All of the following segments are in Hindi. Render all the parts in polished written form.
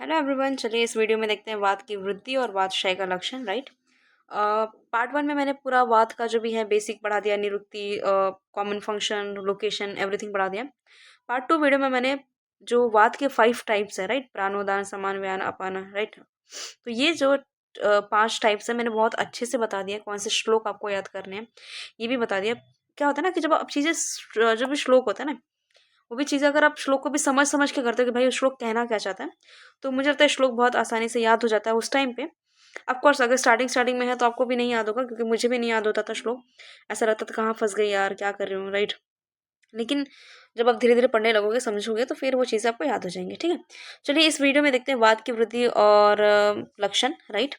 हेलो एवरीवन, चलिए इस वीडियो में देखते हैं वात की वृद्धि और वात क्षय का लक्षण। राइट। पार्ट वन में मैंने पूरा वात का जो भी है बेसिक पढ़ा दिया, निरुक्ति, कॉमन फंक्शन, लोकेशन, एवरीथिंग पढ़ा दिया। पार्ट टू वीडियो में मैंने जो वात के 5 टाइप्स है, राइट, प्राणोदान, समान, व्यान, अपान, राइट। तो ये जो 5 टाइप्स है मैंने बहुत अच्छे से बता दिया। कौन से श्लोक आपको याद करने हैं ये भी बता दिया। क्या होता है ना कि जब आप चीज़ें जो भी श्लोक होता है ना, वो भी चीज़ अगर आप श्लोक को भी समझ समझ के करते हो कि भाई श्लोक कहना क्या चाहता है, तो मुझे लगता है श्लोक बहुत आसानी से याद हो जाता है उस टाइम पे। ऑफ कोर्स अगर स्टार्टिंग स्टार्टिंग में है तो आपको भी नहीं याद होगा, क्योंकि मुझे भी नहीं याद होता था श्लोक। ऐसा लगता था कहाँ फंस गई यार, क्या कर रही हूँ, राइट। लेकिन जब आप धीरे धीरे पढ़ने लगोगे, समझोगे, तो फिर वो चीज़ें आपको याद हो जाएंगी। ठीक है, चलिए इस वीडियो में देखते हैं वाद की वृद्धि और लक्षण। राइट।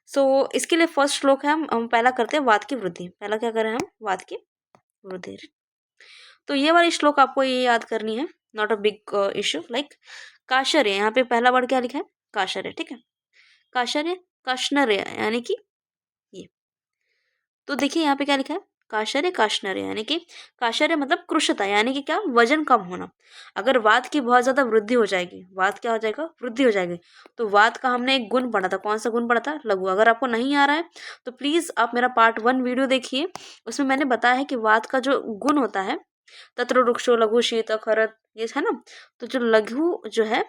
सो इसके लिए फर्स्ट श्लोक है, हम पहला करते हैं वाद की वृद्धि। पहला क्या करें हम, वाद की वृद्धि। तो ये वाली श्लोक आपको ये याद करनी है, not a big issue. Like काशर्य, यहाँ पे पहला वर्ड क्या लिखा है, काशर्य। ठीक है, काशर्य, काष्णर्य, यानी कि ये। तो देखिए यहाँ पे क्या लिखा है, काशर्य काष्णर्य, यानी कि काशर्य मतलब कृशता, यानी कि क्या, वजन कम होना। अगर वात की बहुत ज्यादा वृद्धि हो जाएगी, वात क्या हो जाएगा, वृद्धि हो जाएगी। तो वात का हमने एक गुण पढ़ा था, कौन सा गुण पढ़ा था, लघु। अगर आपको नहीं आ रहा है तो प्लीज आप मेरा पार्ट 1 वीडियो देखिए, उसमें मैंने बताया है कि वात का जो गुण होता है, तत्र वृक्षो लघु शीत खरत, ये है ना। तो जो लघु जो है,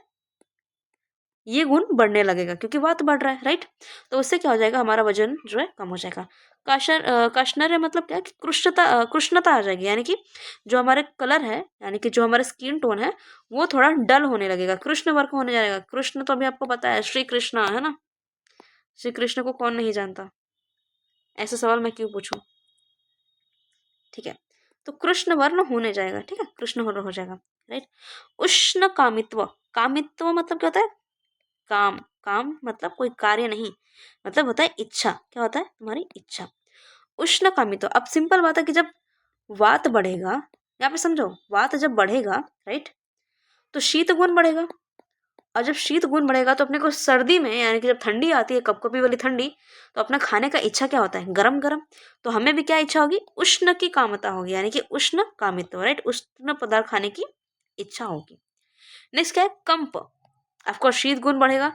ये गुण बढ़ने लगेगा क्योंकि वात बढ़ रहा है, राइट। तो उससे क्या हो जाएगा, हमारा वजन जो है कम हो जाएगा। काशनर्य मतलब क्या कि कृष्णता, कृष्णता आ जाएगी, यानी कि जो हमारे कलर है, यानी कि जो हमारा स्किन टोन है, वो थोड़ा डल होने लगेगा, कृष्ण वर्ग होने जाएगा। कृष्ण तो अभी आपको पता है, श्री कृष्ण है ना। श्री कृष्ण को कौन नहीं जानता, ऐसा सवाल मैं क्यों पूछूं। ठीक है, तो कृष्ण वर्ण होने जाएगा। ठीक है, कृष्ण वर्ण हो जाएगा, राइट। उष्ण कामित्व, कामित्व मतलब क्या होता है, काम। काम मतलब कोई कार्य नहीं, मतलब होता है इच्छा। क्या होता है, तुम्हारी इच्छा। उष्ण कामित्व, अब सिंपल बात है कि जब वात बढ़ेगा, यहाँ पे समझो, वात जब बढ़ेगा, राइट, तो शीत गुण बढ़ेगा। और जब शीत गुण बढ़ेगा तो अपने को सर्दी में, यानी कि जब ठंडी आती है, कपकपी वाली ठंडी, तो अपना खाने का इच्छा क्या होता है, गरम गरम। तो हमें भी क्या इच्छा होगी, उष्ण की कामता होगी, यानी कि उष्ण कामित्व, राइट, उष्ण पदार्थ खाने की इच्छा होगी। नेक्स्ट क्या है, कंप। ऑफकोर्स शीत गुण बढ़ेगा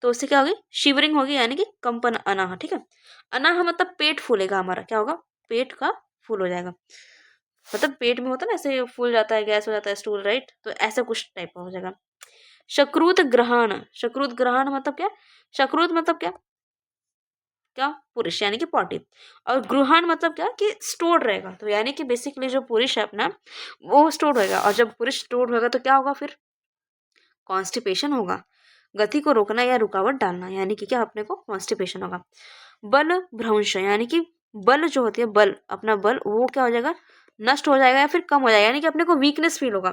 तो उससे क्या होगी, शिवरिंग होगी, यानी कि कंपन, अनाह। ठीक है, अनाह मतलब पेट फूलेगा हमारा, क्या होगा, पेट का फूल हो जाएगा। मतलब पेट में होता है ना, ऐसे फूल जाता है, गैस हो जाता है, स्टूल, राइट, तो ऐसा कुछ टाइप का हो जाएगा। शक्रुत ग्रहण, शक्रुत ग्रहण मतलब क्या, शक्रुत मतलब क्या, क्या, पुरुष, यानी कि पॉटी। और गृहण मतलब क्या कि स्टोर रहेगा, तो यानी कि बेसिकली जो पुरुष है अपना, वो स्टोर होगा। और जब पुरुष स्टोर होगा तो क्या होगा, फिर कॉन्स्टिपेशन होगा, गति को रोकना या रुकावट डालना, यानी कि क्या, अपने को कॉन्स्टिपेशन होगा। बल भ्रंश, यानी कि बल जो होती है, बल, अपना बल, वो क्या हो जाएगा, नष्ट हो जाएगा या फिर कम हो जाएगा, यानी कि अपने को वीकनेस फील होगा।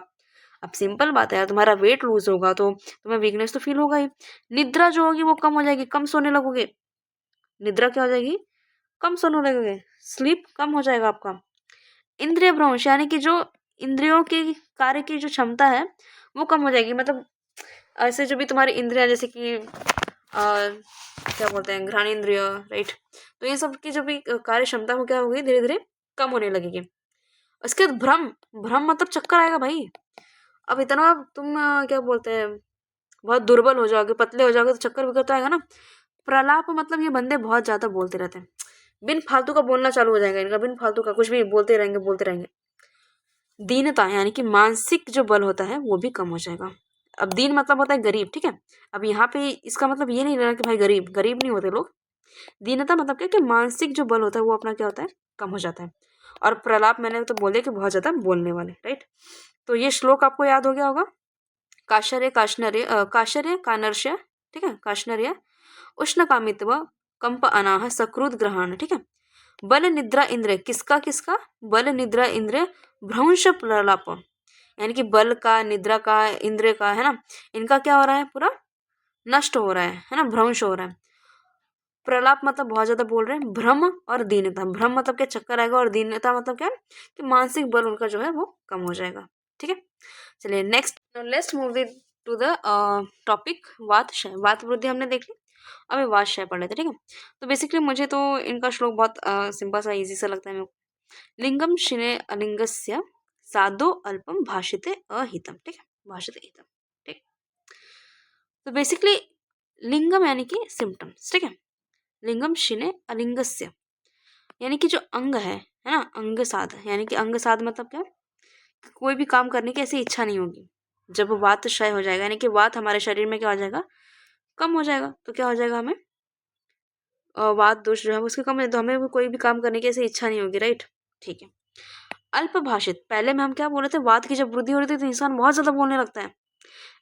अब सिंपल बात है यार, तुम्हारा वेट लूज होगा तो तुम्हें वीकनेस तो फील होगा ही। निद्रा जो होगी वो कम हो जाएगी, कम सोने लगोगे। निद्रा क्या हो जाएगी, कम सोने लगोगे, स्लीप कम हो जाएगा आपका। इंद्रिय भ्रंश, यानी कि जो इंद्रियों की कार्य की जो क्षमता है वो कम हो जाएगी। मतलब ऐसे जो भी तुम्हारी इंद्रियां, जैसे कि क्या बोलते हैं, घ्राण इंद्रिय, राइट, तो ये सब की जो भी कार्य क्षमता वो क्या होगी, धीरे धीरे कम होने लगेगी। उसके बाद भ्रम, भ्रम मतलब चक्कर आएगा भाई। अब इतना तुम क्या बोलते हैं, बहुत दुर्बल हो जाओगे, पतले हो जाओगे, तो चक्कर विक्कर तो आएगा ना। प्रलाप मतलब ये बंदे बहुत ज्यादा बोलते रहते हैं, बिन फालतू का बोलना चालू हो जाएगा इनका, बिन फालतू का कुछ भी बोलते रहेंगे, बोलते रहेंगे। दीनता, यानी कि मानसिक जो बल होता है वो भी कम हो जाएगा। अब दीन मतलब होता है गरीब, ठीक है। अब यहाँ पे इसका मतलब ये नहीं लेना कि भाई गरीब, गरीब नहीं होते लोग। दीनता मतलब क्या कि मानसिक जो बल होता है वो अपना क्या होता है, कम हो जाता है। और प्रलाप मैंने तो बोल दिया कि बहुत ज्यादा बोलने वाले, राइट। तो ये श्लोक आपको याद हो गया होगा। काशर्य काष्णर्य, काशर्य कानर्ष्य, ठीक है, काष्णर्य, उष्ण कामित्व, कंप अनाह, सकृत ग्रहण। ठीक है, बल निद्रा इंद्र, किसका किसका, बल निद्रा इंद्र, भ्रंश प्रलाप, यानी कि बल का, निद्रा का, इंद्र का, है ना, इनका क्या हो रहा है, पूरा नष्ट हो रहा है ना, भ्रंश हो रहा है। प्रलाप मतलब बहुत ज्यादा बोल रहे हैं। भ्रम और दीनता, भ्रम मतलब क्या, चक्कर आएगा, और दीनता मतलब क्या कि मानसिक बल उनका जो है वो कम हो जाएगा। ठीक है, चलिए next, let's move to the topic वात क्षय। वात वृद्धि हमने देख ली, अभी वात क्षय पढ़ लेते हैं। ठीक है, तो बेसिकली मुझे तो इनका श्लोक बहुत सिंपल सा, इजी सा लगता है मेरे को। लिंगम शिने अलिंगस्य साधो अल्पम भाषिते अहितम। ठीक है, भाषिते हितम। ठीक, तो बेसिकली लिंगम यानी कि सिम्टम्स, ठीक है। लिंगम शिने अलिंगस्य, यानी कि जो अंग है ना, अंग साध, यानी कि अंग साध मतलब क्या, कोई भी काम करने की ऐसी इच्छा नहीं होगी। जब वात क्षय हो जाएगा, यानी कि वात हमारे शरीर में क्या हो जाएगा, कम हो जाएगा, तो क्या हो जाएगा, हमें वात दोष जो है उसके कम है, तो हमें वो कोई भी काम करने की ऐसी इच्छा नहीं होगी, राइट। ठीक है। अल्पभाषित, पहले में हम क्या बोल रहे थे, वात की जब वृद्धि हो रही थी तो इंसान बहुत ज्यादा बोलने लगता है,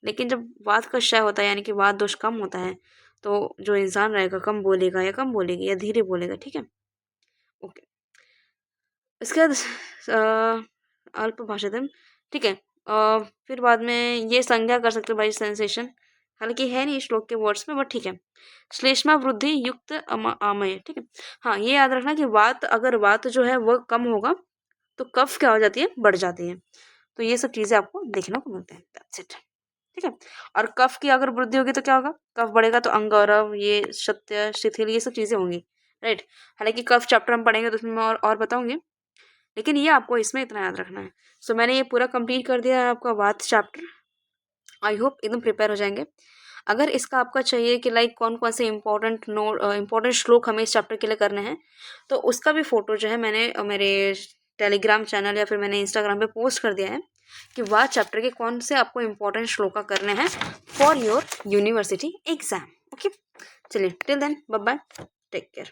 लेकिन जब वात का क्षय होता है यानी कि वात दोष कम होता है, तो जो इंसान रहेगा कम बोलेगा या कम बोलेगी या धीरे बोलेगा, ठीक है। ओके। इसके बाद अल्पभाषित, ठीक है। फिर बाद में ये संज्ञा कर सकते हो भाई, सेंसेशन, हालांकि है नहीं श्लोक के वर्ड्स में, बट ठीक है। श्लेष्मा वृद्धि युक्त आमय, ठीक है। हाँ, ये याद रखना कि वात, अगर वात जो है वो कम होगा तो कफ क्या हो जाती है, बढ़ जाती है। तो ये सब चीजें आपको देखने को मिलते हैं, दैट्स इट, ठीक है। और कफ की अगर वृद्धि होगी तो क्या होगा, कफ बढ़ेगा तो अंगौरव, ये सत्य शिथिल, ये सब चीजें होंगी, राइट। हालांकि कफ चैप्टर हम पढ़ेंगे तो उसमें मैं और बताऊंगी, लेकिन ये आपको इसमें इतना याद रखना है। सो मैंने ये पूरा कंप्लीट कर दिया है आपका वात चैप्टर। आई होप एकदम प्रिपेयर हो जाएंगे। अगर इसका आपका चाहिए कि लाइक कौन कौन से इंपॉर्टेंट श्लोक हमें इस चैप्टर के लिए करने हैं, तो उसका भी फोटो जो है मैंने मेरे टेलीग्राम चैनल या फिर मैंने इंस्टाग्राम पे पोस्ट कर दिया है कि वह चैप्टर के कौन से आपको इंपॉर्टेंट श्लोका करने हैं for your university exam. Okay, चलिए till then bye bye, take care.